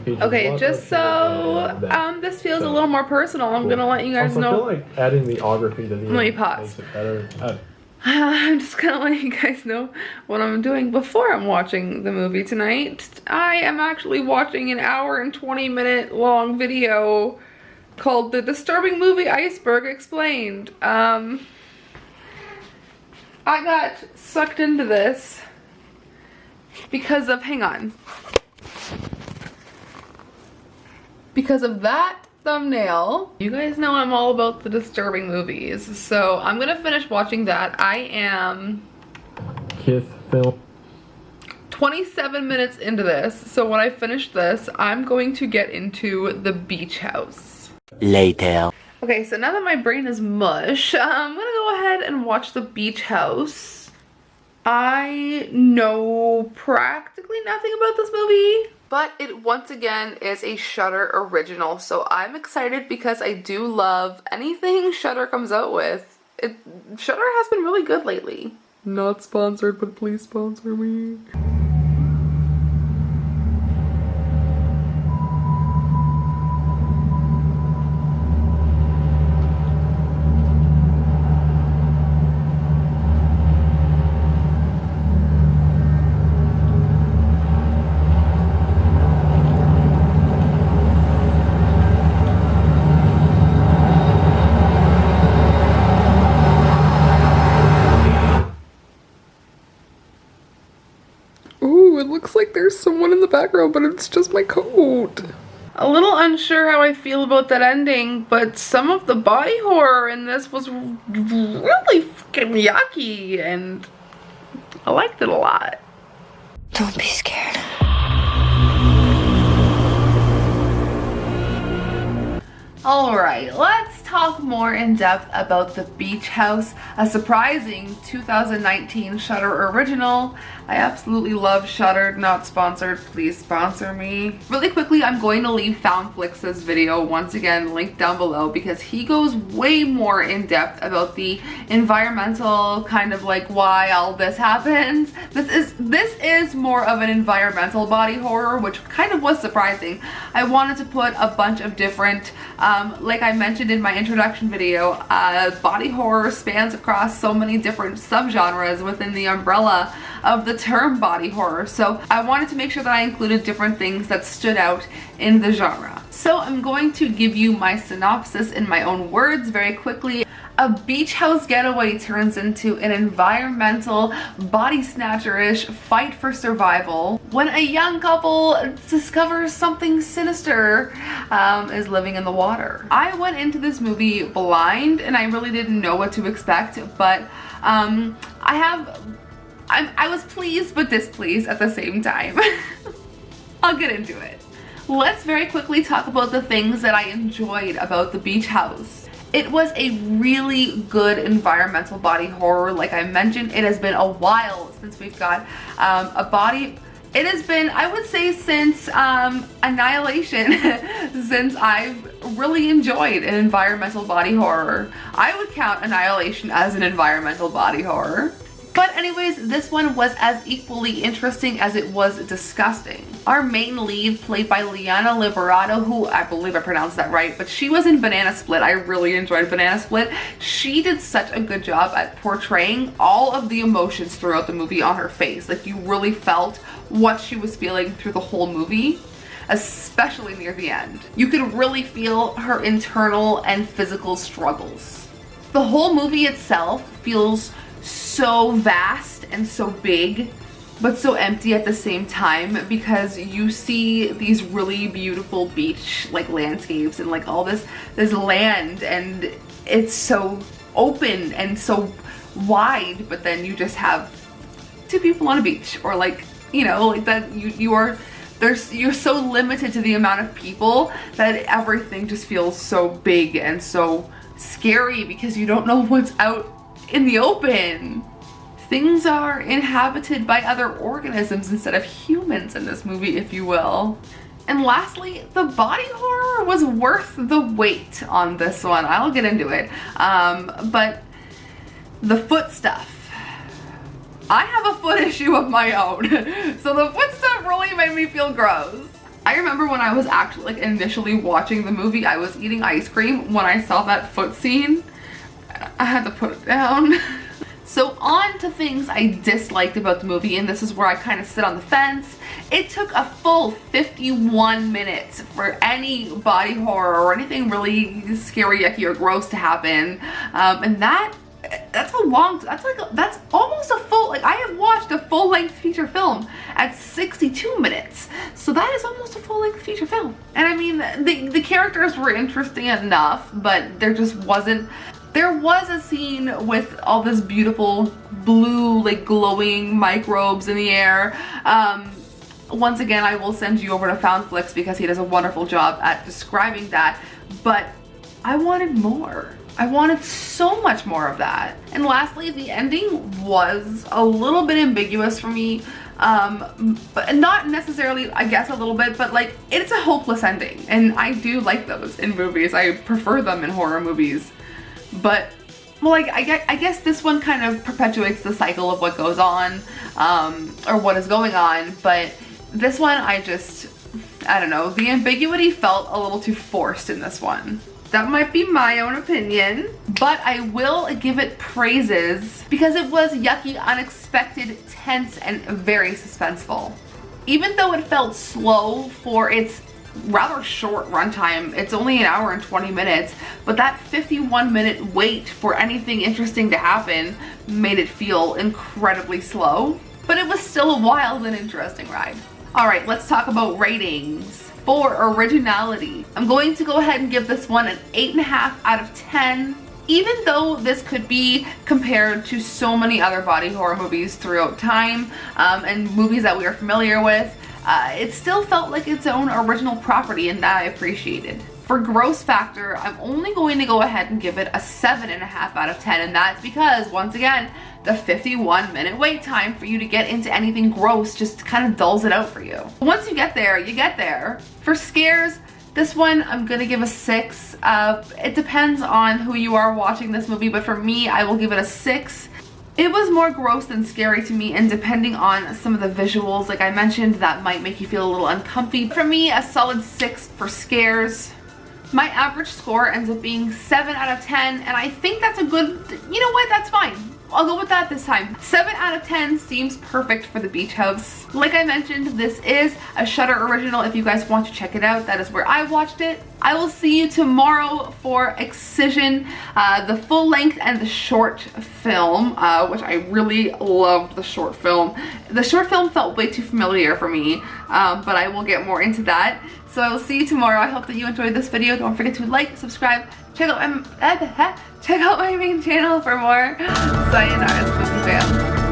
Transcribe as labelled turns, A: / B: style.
A: Okay, just so this feels a little more personal, I'm gonna let you guys know.
B: I feel like adding the ography to the
A: Let me pause.
B: makes it better.
A: I'm just gonna let you guys know what I'm doing before I'm watching the movie tonight. I am actually watching an hour and 20-minute long video called The Disturbing Movie Iceberg Explained. I got sucked into this because of, hang on, because of that thumbnail. You guys know I'm all about the disturbing movies, so I'm gonna finish watching that. I am
B: Kiss film.
A: 27 minutes into this, so when I finish this, I'm going to get into The Beach House.
C: Later.
A: Okay, so now that my brain is mush, I'm gonna go ahead and watch The Beach House. I know practically nothing about this movie, but it once again is a Shudder original, so I'm excited because I do love anything Shudder comes out with. Shudder has been really good lately. Not sponsored, but please sponsor me. Ooh, it looks like there's someone in the background, but it's just my coat. A little unsure how I feel about that ending, but some of the body horror in this was really fucking yucky, and I liked it a lot.
C: Don't be scared.
A: Alright, let's talk more in depth about The Beach House, a surprising 2019 Shudder original. I absolutely love Shudder, not sponsored, please sponsor me. Really quickly, I'm going to leave Foundflix's video once again linked down below because he goes way more in depth about the environmental, kind of like why all this happens. This is more of an environmental body horror, which kind of was surprising. I wanted to put a bunch of different like I mentioned in my introduction video, body horror spans across so many different subgenres within the umbrella of the term body horror. So I wanted to make sure that I included different things that stood out in the genre. So I'm going to give you my synopsis in my own words very quickly. A beach house getaway turns into an environmental body snatcher-ish fight for survival when a young couple discovers something sinister is living in the water. I went into this movie blind and I really didn't know what to expect, but I was pleased but displeased at the same time. I'll get into it. Let's very quickly talk about the things that I enjoyed about The Beach House. It was a really good environmental body horror. Like I mentioned, it has been a while since we've got a body. It has been, I would say, since Annihilation, since I've really enjoyed an environmental body horror. I would count Annihilation as an environmental body horror. But anyways, this one was as equally interesting as it was disgusting. Our main lead, played by Liana Liberato, who I believe I pronounced that right, but she was in Banana Split. I really enjoyed Banana Split. She did such a good job at portraying all of the emotions throughout the movie on her face. Like, you really felt what she was feeling through the whole movie, especially near the end. You could really feel her internal and physical struggles. The whole movie itself feels so vast and so big, but so empty at the same time, because you see these really beautiful beach like landscapes and like all this land, and it's so open and so wide, but then you just have two people on a beach, or like, you know, like that you're so limited to the amount of people that everything just feels so big and so scary because you don't know what's out in the open. Things are inhabited by other organisms instead of humans in this movie, if you will. And lastly, the body horror was worth the wait on this one. I'll get into it. But the foot stuff. I have a foot issue of my own. So the foot stuff really made me feel gross. I remember when I was actually like initially watching the movie, I was eating ice cream when I saw that foot scene. I had to put it down. So on to things I disliked about the movie, and this is where I kind of sit on the fence. It took a full 51 minutes for any body horror or anything really scary, yucky, or gross to happen. And that's a long, that's almost a full, like I have watched a full-length feature film at 62 minutes. So that is almost a full-length feature film. And I mean, the characters were interesting enough, but there just wasn't. There was a scene with all this beautiful blue, like glowing microbes in the air. Once again, I will send you over to Foundflix because he does a wonderful job at describing that. But I wanted more. I wanted so much more of that. And lastly, the ending was a little bit ambiguous for me. But not necessarily, I guess a little bit, but like it's a hopeless ending. And I do like those in movies. I prefer them in horror movies. But, well, like, I guess this one kind of perpetuates the cycle of what goes on, or what is going on, but this one, I don't know, the ambiguity felt a little too forced in this one. That might be my own opinion, but I will give it praises because it was yucky, unexpected, tense, and very suspenseful. Even though it felt slow for its rather short runtime, it's only an hour and 20 minutes, but that 51-minute wait for anything interesting to happen made it feel incredibly slow, but it was still a wild and interesting ride. All right, let's talk about ratings. For originality, I'm going to go ahead and give this one an 8.5 out of 10. Even though this could be compared to so many other body horror movies throughout time, and movies that we are familiar with, it still felt like its own original property, and that I appreciated. For gross factor, I'm only going to go ahead and give it a 7.5 out of 10, and that's because, once again, the 51-minute wait time for you to get into anything gross just kind of dulls it out for you. Once you get there, you get there. For scares, this one I'm gonna give a 6. It depends on who you are watching this movie, but for me, I will give it a 6. It was more gross than scary to me, and depending on some of the visuals, like I mentioned, that might make you feel a little uncomfy. For me, a solid 6 for scares. My average score ends up being 7 out of 10, and I think that's a good, you know what, that's fine. I'll go with that this time. 7 out of 10 seems perfect for the beach house. Like I mentioned, this is a Shudder original. If you guys want to check it out, that is where I watched it. I will see you tomorrow for Excision, the full length and the short film, which I really loved the short film. The short film felt way too familiar for me, but I will get more into that. So I will see you tomorrow. I hope that you enjoyed this video. Don't forget to like, subscribe, check out my main channel for more. Sayonara, Spooky Fam.